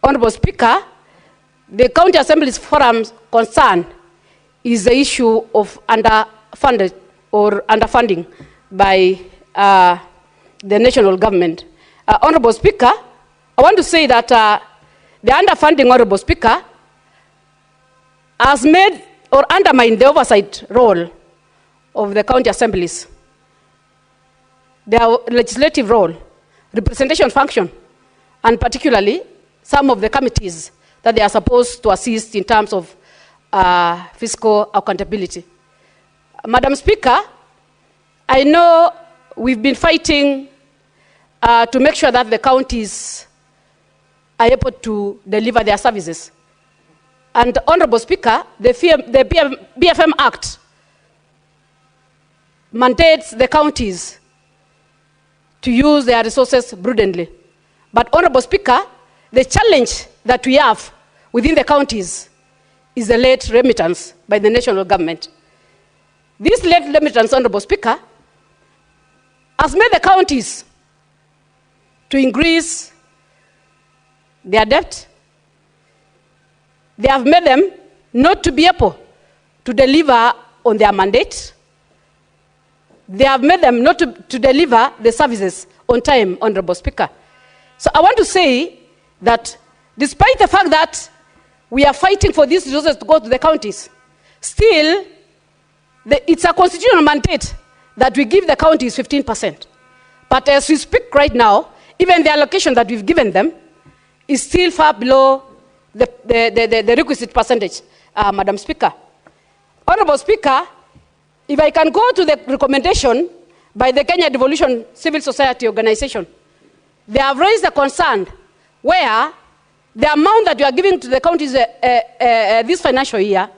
Honorable Speaker, the County Assembly's Forum's concern is the issue of underfunded or underfunding by the national government. Honorable Speaker, I want to say that the underfunding, Honorable Speaker, has made or undermined the oversight role of the county assemblies, their legislative role, representation function, and particularly some of the committees that they are supposed to assist in terms of fiscal accountability. Madam Speaker, I know we've been fighting to make sure that the counties are able to deliver their services. And Honorable Speaker, the BFM Act mandates the counties to use their resources prudently. But Honorable Speaker, the challenge that we have within the counties is the late remittance by the national government. This late remittance, Honorable Speaker, has made the counties to increase their debt. They have made them not to be able to deliver on their mandate. They have made them not to deliver the services on time, Honorable Speaker. So I want to say that despite the fact that we are fighting for these resources to go to the counties, still it's a constitutional mandate that we give the counties 15%. But as we speak right now, even the allocation that we've given them is still far below the requisite percentage, Madam Speaker. Honorable Speaker, if I can go to the recommendation by the Kenya Devolution Civil Society Organization, they have raised a concern where the amount that you are giving to the counties this financial year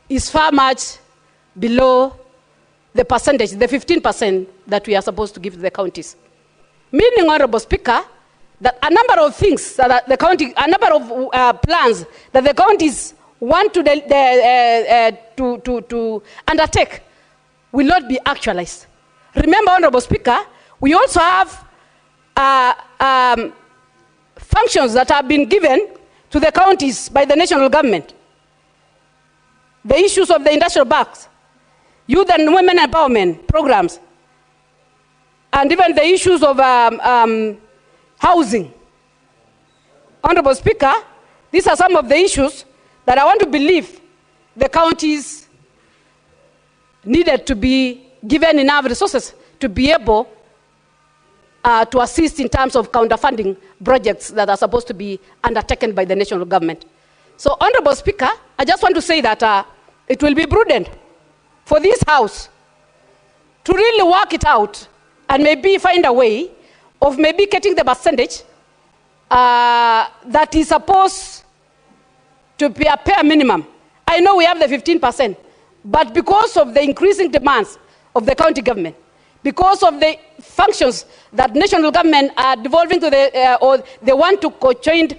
is far much below the percentage, the 15% that we are supposed to give to the counties. Meaning, Honorable Speaker, that a number of things that the county, a number of plans that the counties want to undertake will not be actualized. Remember, Honorable Speaker, we also have functions that have been given to the counties by the national government. The issues of the industrial parks, youth and women empowerment programs, and even the issues of housing. Honorable Speaker, these are some of the issues that I want to believe the counties needed to be given enough resources to be able to assist in terms of counterfunding projects that are supposed to be undertaken by the national government. So, Honorable Speaker, I just want to say that it will be prudent for this House to really work it out and maybe find a way of maybe getting the percentage that is supposed to be a bare minimum. I know we have the 15%, but because of the increasing demands of the county government, because of the functions that national government are devolving to the, or they want to co-join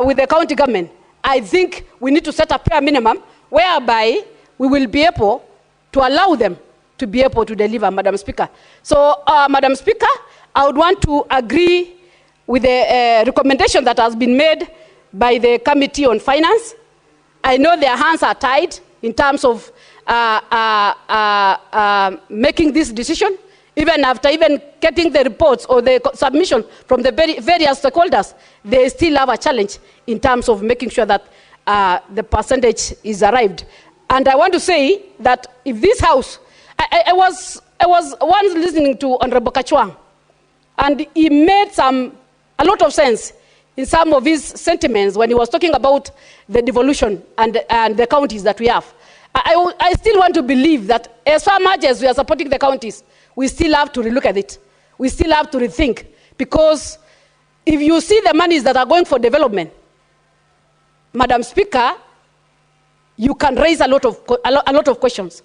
with the county government, I think we need to set a bare minimum whereby we will be able to allow them to be able to deliver, Madam Speaker. So, Madam Speaker, I would want to agree with the recommendation that has been made by the Committee on Finance. I know their hands are tied in terms of making this decision, even after getting the reports or the submission from the various stakeholders. They still have a challenge in terms of making sure that the percentage is arrived. And I want to say that if this House, I was once listening to Honorable Kachwang, and he made a lot of sense in some of his sentiments when he was talking about the devolution and the counties that we have. I still want to believe that as far much as we are supporting the counties, we still have to relook at it. We still have to rethink, because if you see the monies that are going for development, Madam Speaker, you can raise a lot of questions.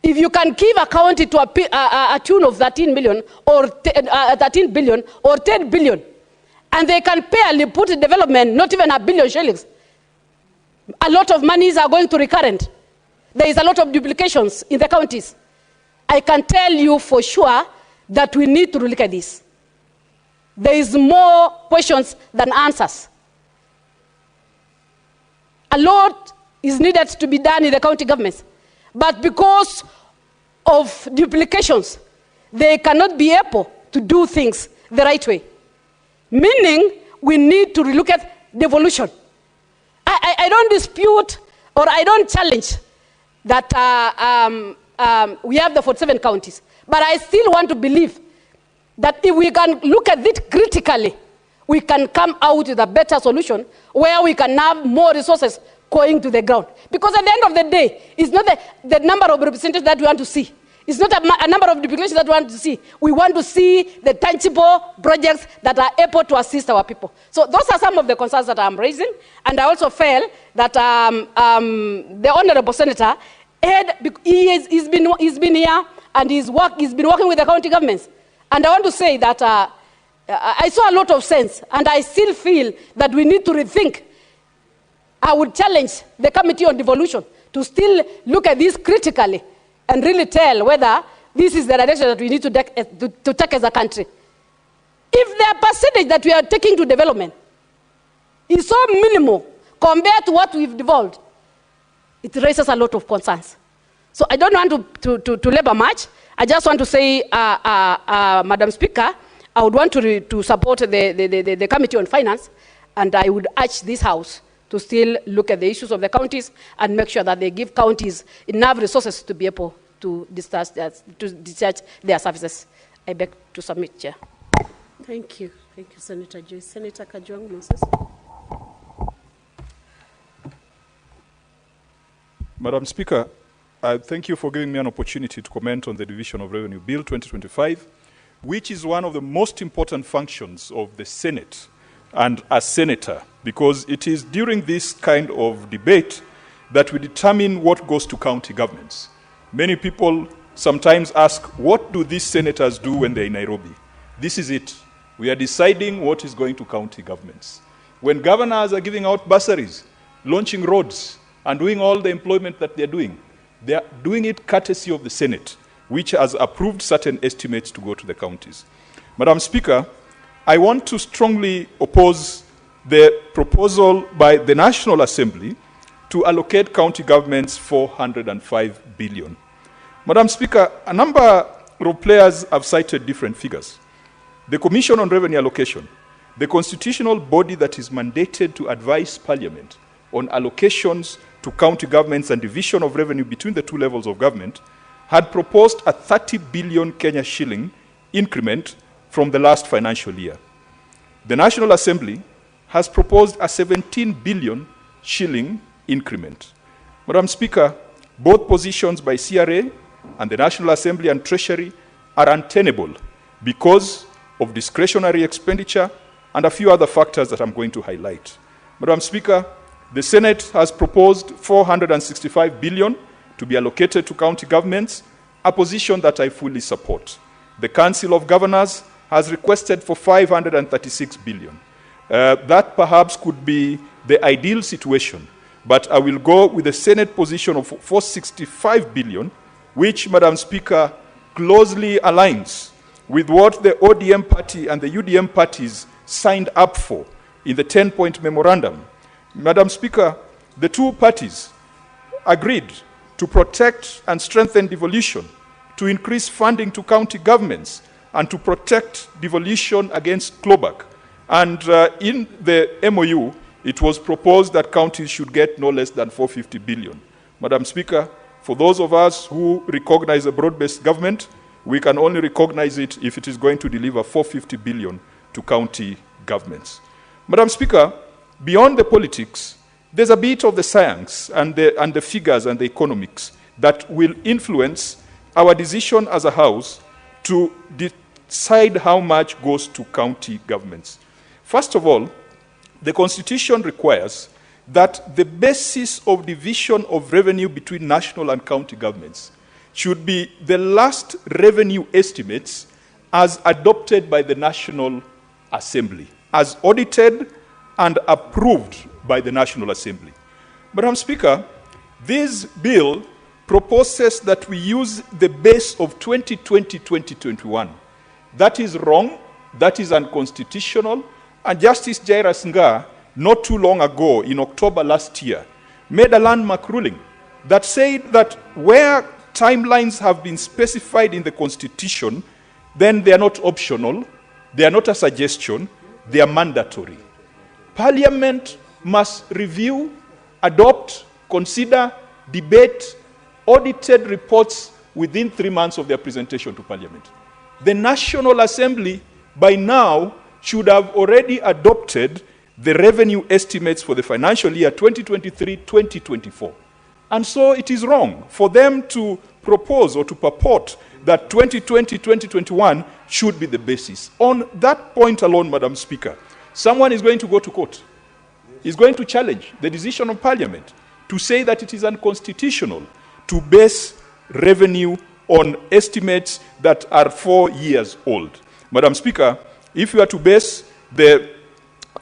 If you can give a county to a tune of 13 million or 13 billion or 10 billion, and they can barely put in development not even $1 billion shillings, a lot of monies are going to recurrent. There is a lot of duplications in the counties. I can tell you for sure that we need to look at this. There is more questions than answers. A lot is needed to be done in the county governments. But because of duplications, they cannot be able to do things the right way. Meaning, we need to relook at devolution. I don't dispute or I don't challenge that we have the 47 counties. But I still want to believe that if we can look at it critically, we can come out with a better solution where we can have more resources going to the ground. Because at the end of the day, it's not the number of representatives that we want to see. It's not a number of duplications that we want to see. We want to see the tangible projects that are able to assist our people. So those are some of the concerns that I'm raising. And I also felt that the Honorable Senator, he's been here and he's been working with the county governments. And I want to say that I saw a lot of sense, and I still feel that we need to rethink. I would challenge the Committee on Devolution to still look at this critically and really tell whether this is the direction that we need to take as a country. If the percentage that we are taking to development is so minimal compared to what we've devolved, it raises a lot of concerns. So I don't want to labor much. I just want to say, Madam Speaker, I would want to support the Committee on Finance, and I would urge this House to still look at the issues of the counties and make sure that they give counties enough resources to be able to discharge their services. I beg to submit, Chair. Thank you. Thank you, Senator Joyce. Senator Kajwang Moses. Madam Speaker, I thank you for giving me an opportunity to comment on the Division of Revenue Bill 2025, which is one of the most important functions of the Senate and as Senator, because it is during this kind of debate that we determine what goes to county governments. Many people sometimes ask, what do these senators do when they're in Nairobi? This is it. We are deciding what is going to county governments. When governors are giving out bursaries, launching roads, and doing all the employment that they're doing it courtesy of the Senate, which has approved certain estimates to go to the counties. Madam Speaker, I want to strongly oppose the proposal by the National Assembly to allocate county governments 405 billion. Madam Speaker, a number of players have cited different figures. The Commission on Revenue Allocation, the constitutional body that is mandated to advise Parliament on allocations to county governments and division of revenue between the two levels of government, had proposed a 30 billion Kenya shilling increment from the last financial year. The National Assembly has proposed a 17 billion shilling increment. Madam Speaker, both positions by CRA and the National Assembly and Treasury are untenable because of discretionary expenditure and a few other factors that I'm going to highlight. Madam Speaker, the Senate has proposed 465 billion to be allocated to county governments, a position that I fully support. The Council of Governors has requested for 536 billion. That perhaps could be the ideal situation, but I will go with the Senate position of 465 billion, which, Madam Speaker, closely aligns with what the ODM party and the UDM parties signed up for in the 10-point memorandum. Madam Speaker, the two parties agreed to protect and strengthen devolution, to increase funding to county governments, and to protect devolution against clawback. And in the MOU, it was proposed that counties should get no less than 450 billion. Madam Speaker, for those of us who recognize a broad-based government, we can only recognize it if it is going to deliver 450 billion to county governments. Madam Speaker, beyond the politics, there's a bit of the science and the figures and the economics that will influence our decision as a House to decide how much goes to county governments. First of all, the Constitution requires that the basis of division of revenue between national and county governments should be the last revenue estimates as adopted by the National Assembly, as audited and approved by the National Assembly. Madam Speaker, this bill proposes that we use the base of 2020-2021. That is wrong, that is unconstitutional, and Justice Jairus Ngaah, not too long ago, in October last year, made a landmark ruling that said that where timelines have been specified in the Constitution, then they are not optional, they are not a suggestion, they are mandatory. Parliament must review, adopt, consider, debate, audited reports within 3 months of their presentation to Parliament. The National Assembly, by now, should have already adopted the revenue estimates for the financial year 2023-2024. And so it is wrong for them to propose or to purport that 2020-2021 should be the basis. On that point alone, Madam Speaker, someone is going to go to court. Is going to challenge the decision of Parliament to say that it is unconstitutional to base revenue on estimates that are 4 years old. Madam Speaker, if you are to base the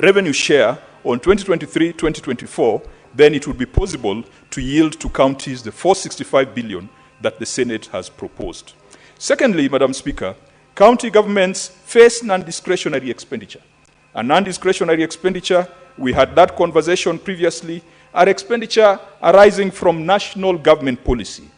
revenue share on 2023-2024, then it would be possible to yield to counties the 465 billion that the Senate has proposed. Secondly, Madam Speaker, county governments face non-discretionary expenditure. A non-discretionary expenditure, we had that conversation previously, are expenditure arising from national government policy.